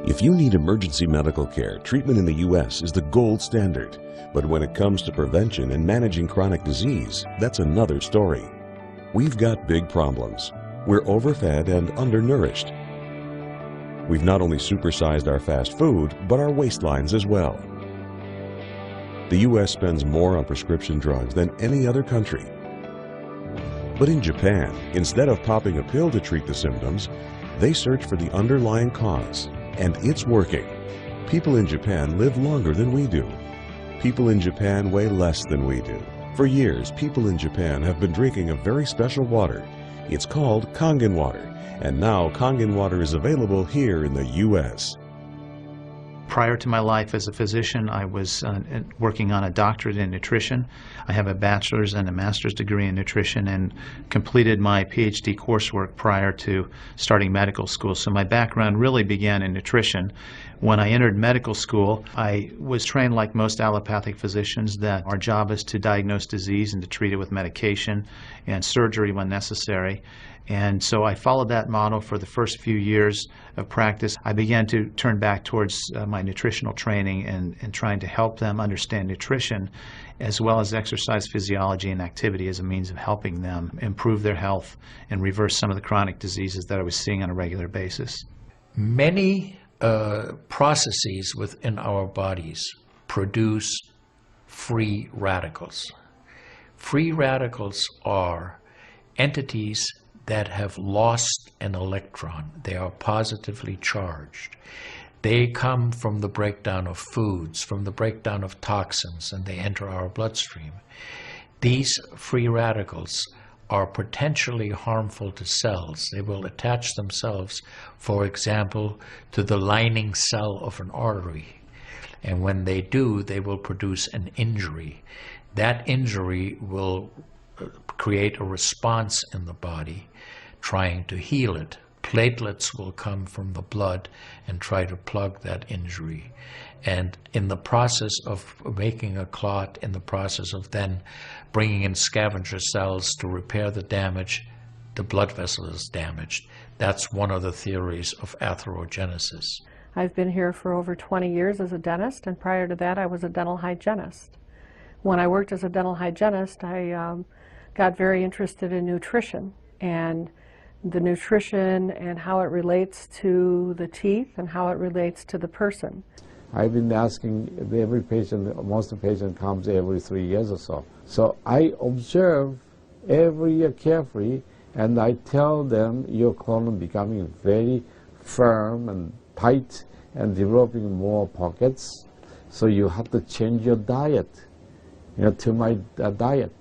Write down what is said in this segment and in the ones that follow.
If you need emergency medical care, treatment in the U.S. is the gold standard. But when it comes to prevention and managing chronic disease, that's another story. We've got big problems. We're overfed and undernourished. We've not only supersized our fast food, but our waistlines as well. The U.S. spends more on prescription drugs than any other country. But in Japan, instead of popping a pill to treat the symptoms, they search for the underlying cause. And it's working. People in Japan live longer than we do. People in Japan weigh less than we do. For years, people in Japan have been drinking a very special water. It's called Kangen Water, and now Kangen Water is available here in the U.S. Prior to my life as a physician, I was working on a doctorate in nutrition. I have a bachelor's and a master's degree in nutrition and completed my PhD coursework prior to starting medical school. So my background really began in nutrition. When I entered medical school, I was trained like most allopathic physicians that our job is to diagnose disease and to treat it with medication and surgery when necessary. And so I followed that model for the first few years of practice. I began to turn back towards my nutritional training and trying to help them understand nutrition as well as exercise physiology and activity as a means of helping them improve their health and reverse some of the chronic diseases that I was seeing on a regular basis. Many processes within our bodies produce free radicals. Free radicals are entities that have lost an electron. They are positively charged. They come from the breakdown of foods, from the breakdown of toxins, and they enter our bloodstream. These free radicals are potentially harmful to cells. They will attach themselves, for example, to the lining cell of an artery. And when they do, they will produce an injury. That injury will create a response in the body trying to heal it. Platelets will come from the blood and try to plug that injury. And in the process of making a clot, in the process of then bringing in scavenger cells to repair the damage, the blood vessel is damaged. That's one of the theories of atherogenesis. I've been here for over 20 years as a dentist, and prior to that I was a dental hygienist. When I worked as a dental hygienist, I got very interested in nutrition and the nutrition and how it relates to the teeth and how it relates to the person. I've been asking every patient, most of the patient comes every 3 years or so. So I observe every year carefully, and I tell them your colon becoming very firm and tight and developing more pockets. So you have to change your diet, to my diet.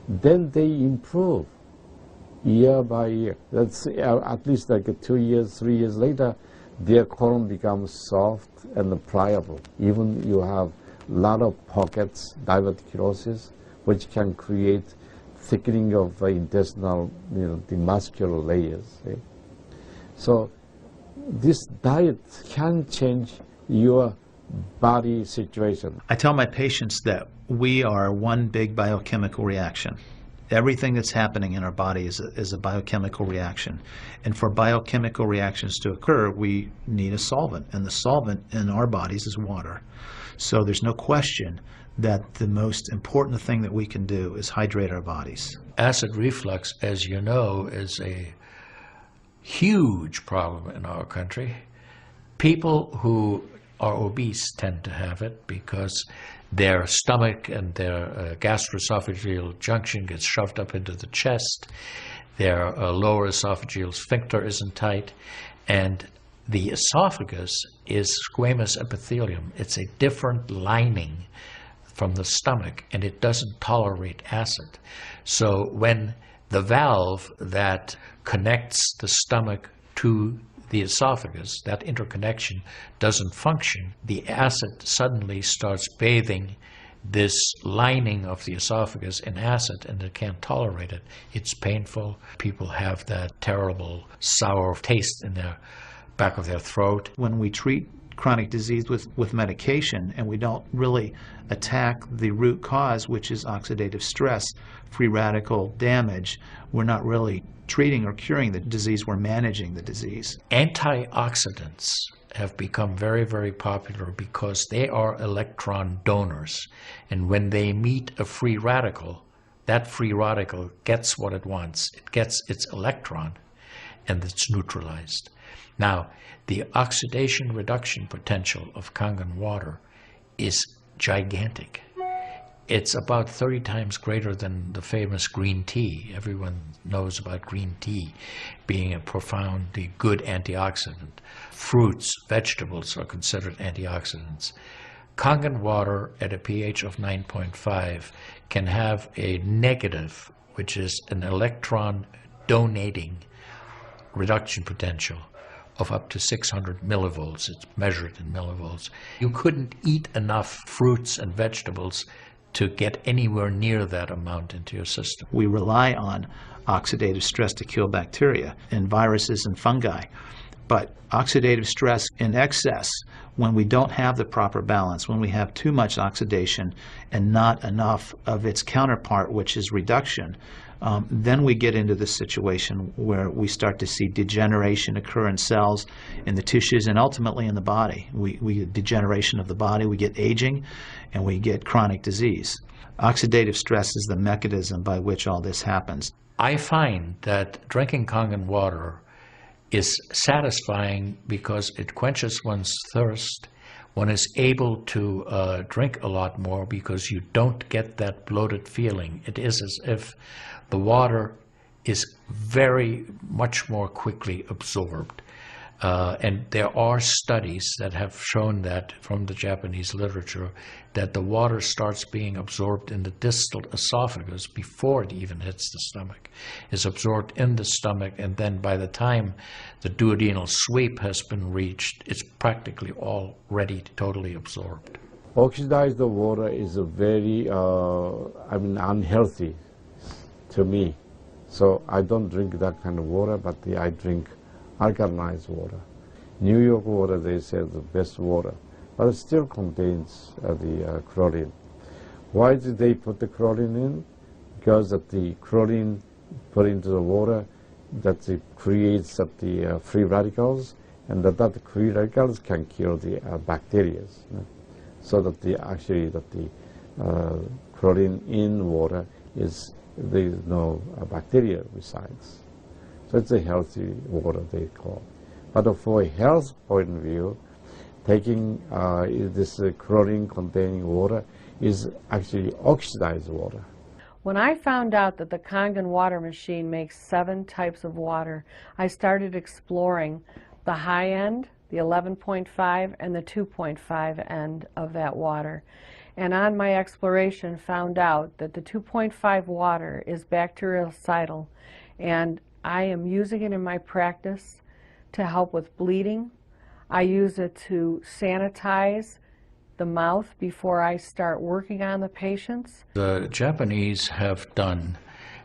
Then they improve year by year. That's at least like 2 years, 3 years later, their colon becomes soft and pliable. Even you have a lot of pockets, diverticulosis, which can create thickening of intestinal, the muscular layers. See? So this diet can change your body situation. I tell my patients that we are one big biochemical reaction. Everything that's happening in our body is a biochemical reaction. And for biochemical reactions to occur, we need a solvent. And the solvent in our bodies is water. So there's no question that the most important thing that we can do is hydrate our bodies. Acid reflux, as you know, is a huge problem in our country. People who are obese tend to have it because their stomach and their gastroesophageal junction gets shoved up into the chest. Their lower esophageal sphincter isn't tight. And the esophagus is squamous epithelium. It's a different lining from the stomach, and it doesn't tolerate acid. So when the valve that connects the stomach to the esophagus, that interconnection doesn't function, the acid suddenly starts bathing this lining of the esophagus in acid, and it can't tolerate it. It's painful. People have that terrible sour taste in their back of their throat. When we treat chronic disease with medication, and we don't really attack the root cause, which is oxidative stress, free radical damage, we're not really treating or curing the disease, we're managing the disease. Antioxidants have become very, very popular because they are electron donors. And when they meet a free radical, that free radical gets what it wants. It gets its electron, and it's neutralized. Now, the oxidation reduction potential of Kangen water is gigantic. It's about 30 times greater than the famous green tea. Everyone knows about green tea being a profoundly good antioxidant. Fruits, vegetables are considered antioxidants. Kangen water at a pH of 9.5 can have a negative, which is an electron donating reduction potential of up to 600 millivolts. It's measured in millivolts. You couldn't eat enough fruits and vegetables to get anywhere near that amount into your system. We rely on oxidative stress to kill bacteria and viruses and fungi. But oxidative stress in excess, when we don't have the proper balance, when we have too much oxidation and not enough of its counterpart, which is reduction, then we get into the situation where we start to see degeneration occur in cells, in the tissues, and ultimately in the body. We get degeneration of the body, we get aging, and we get chronic disease. Oxidative stress is the mechanism by which all this happens. I find that drinking Kangen water is satisfying because it quenches one's thirst. One is able to drink a lot more because you don't get that bloated feeling. It is as if the water is very much more quickly absorbed. And there are studies that have shown that from the Japanese literature that the water starts being absorbed in the distal esophagus before it even hits the stomach. It's absorbed in the stomach, and then by the time the duodenal sweep has been reached, it's practically already totally absorbed. Oxidized water is a very, unhealthy to me. So I don't drink that kind of water, but I drink alkalinized water. New York water, they say, is the best water, but it still contains the chlorine. Why did they put the chlorine in? Because of the chlorine put into the water, that it creates the free radicals, and that free radicals can kill the bacteria. So that the chlorine in water is, there is no bacteria resides. So it's a healthy water, they call. But for a health point of view, taking this chlorine-containing water is actually oxidized water. When I found out that the Kangen water machine makes 7 types of water, I started exploring the high end, the 11.5, and the 2.5 end of that water. And on my exploration, found out that the 2.5 water is bactericidal, and I am using it in my practice to help with bleeding. I use it to sanitize the mouth before I start working on the patients. The Japanese have done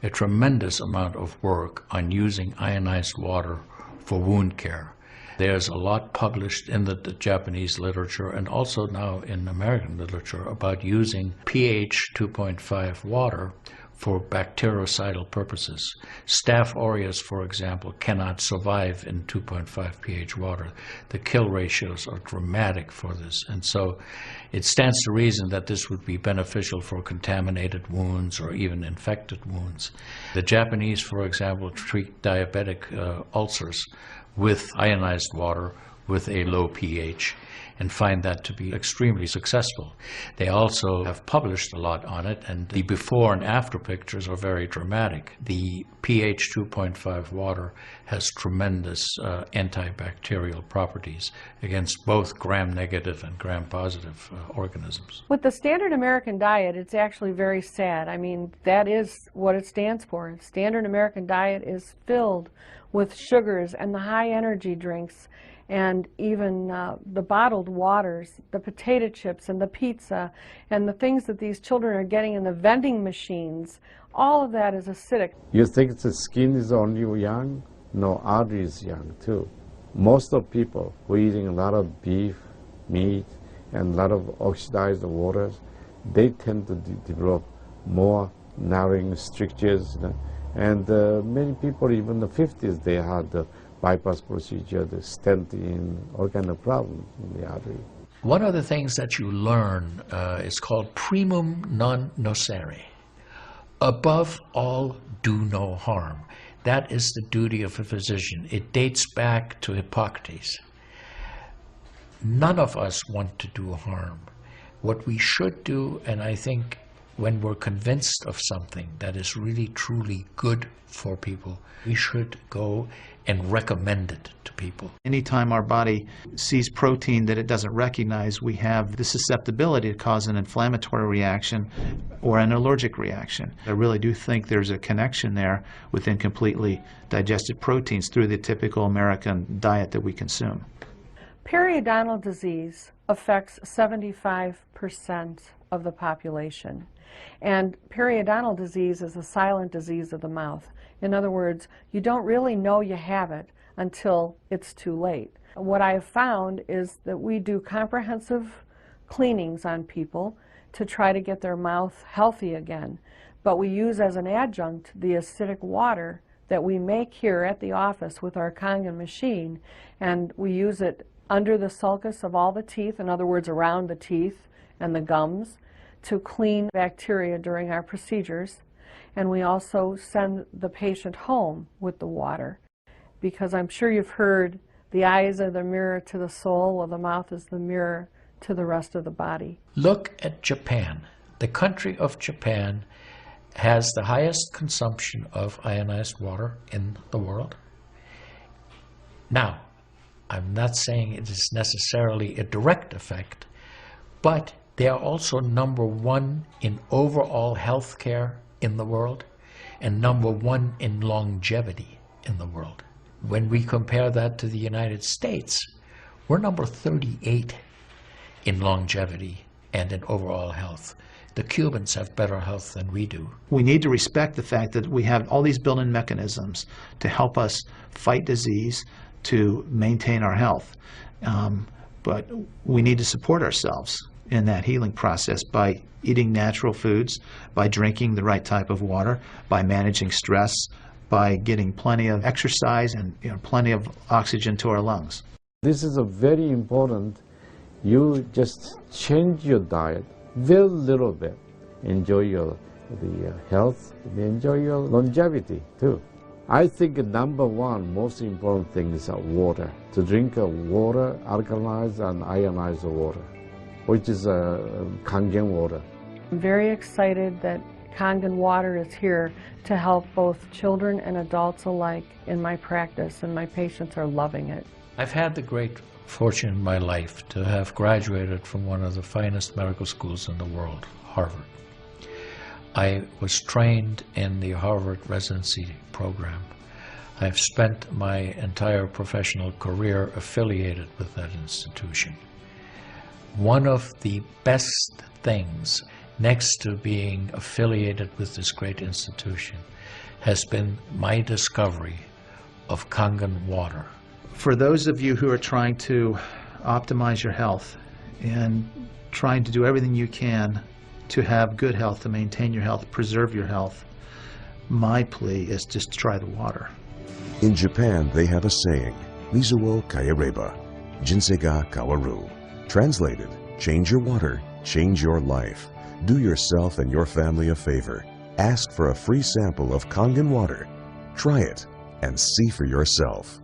a tremendous amount of work on using ionized water for wound care. There's a lot published in the Japanese literature and also now in American literature about using pH 2.5 water for bactericidal purposes. Staph aureus, for example, cannot survive in 2.5 pH water. The kill ratios are dramatic for this, and so it stands to reason that this would be beneficial for contaminated wounds or even infected wounds. The Japanese, for example, treat diabetic ulcers with ionized water with a low pH and find that to be extremely successful. They also have published a lot on it, and the before and after pictures are very dramatic. The pH 2.5 water has tremendous antibacterial properties against both gram-negative and gram-positive organisms. With the standard American diet, it's actually very sad. I mean, that is what it stands for. Standard American diet is filled with sugars and the high energy drinks, and even the bottled waters, the potato chips and the pizza, and the things that these children are getting in the vending machines. All of that is acidic. You think the skin is only young? No, artery is young too. Most of people who are eating a lot of beef, meat, and a lot of oxidized waters, they tend to develop more narrowing strictures. And many people, even in the 50s, they had the bypass procedure, the stent in, all kind of problems in the artery. One of the things that you learn is called primum non nocere. Above all, do no harm. That is the duty of a physician. It dates back to Hippocrates. None of us want to do harm. What we should do, and I think when we're convinced of something that is really truly good for people, we should go and recommend it to people. Anytime our body sees protein that it doesn't recognize, we have the susceptibility to cause an inflammatory reaction or an allergic reaction. I really do think there's a connection there with incompletely digested proteins through the typical American diet that we consume. Periodontal disease affects 75% of the population. And periodontal disease is a silent disease of the mouth. In other words, you don't really know you have it until it's too late. What I have found is that we do comprehensive cleanings on people to try to get their mouth healthy again. But we use as an adjunct the acidic water that we make here at the office with our Kangen machine, and we use it under the sulcus of all the teeth, in other words, around the teeth and the gums, to clean bacteria during our procedures. And we also send the patient home with the water, because I'm sure you've heard the eyes are the mirror to the soul, while the mouth is the mirror to the rest of the body. Look at Japan. The country of Japan has the highest consumption of ionized water in the world. Now, I'm not saying it is necessarily a direct effect, but they are also #1 in overall health care in the world and #1 in longevity in the world. When we compare that to the United States, we're number 38 in longevity and in overall health. The Cubans have better health than we do. We need to respect the fact that we have all these built-in mechanisms to help us fight disease, to maintain our health. But we need to support ourselves in that healing process by eating natural foods, by drinking the right type of water, by managing stress, by getting plenty of exercise and plenty of oxygen to our lungs. This is a very important. You just change your diet very little bit. Enjoy the health, enjoy your longevity too. I think #1 most important thing is water. To drink water, alkalized and ionized water, which is Kangen Water. I'm very excited that Kangen Water is here to help both children and adults alike in my practice, and my patients are loving it. I've had the great fortune in my life to have graduated from one of the finest medical schools in the world, Harvard. I was trained in the Harvard residency program. I've spent my entire professional career affiliated with that institution. One of the best things, next to being affiliated with this great institution, has been my discovery of Kangen Water. For those of you who are trying to optimize your health and trying to do everything you can to have good health, to maintain your health, preserve your health, my plea is just try the water. In Japan, they have a saying, Mizu wo kaereba, jinsei ga kawaru. Translated, change your water, change your life. Do yourself and your family a favor. Ask for a free sample of Kangen water. Try it and see for yourself.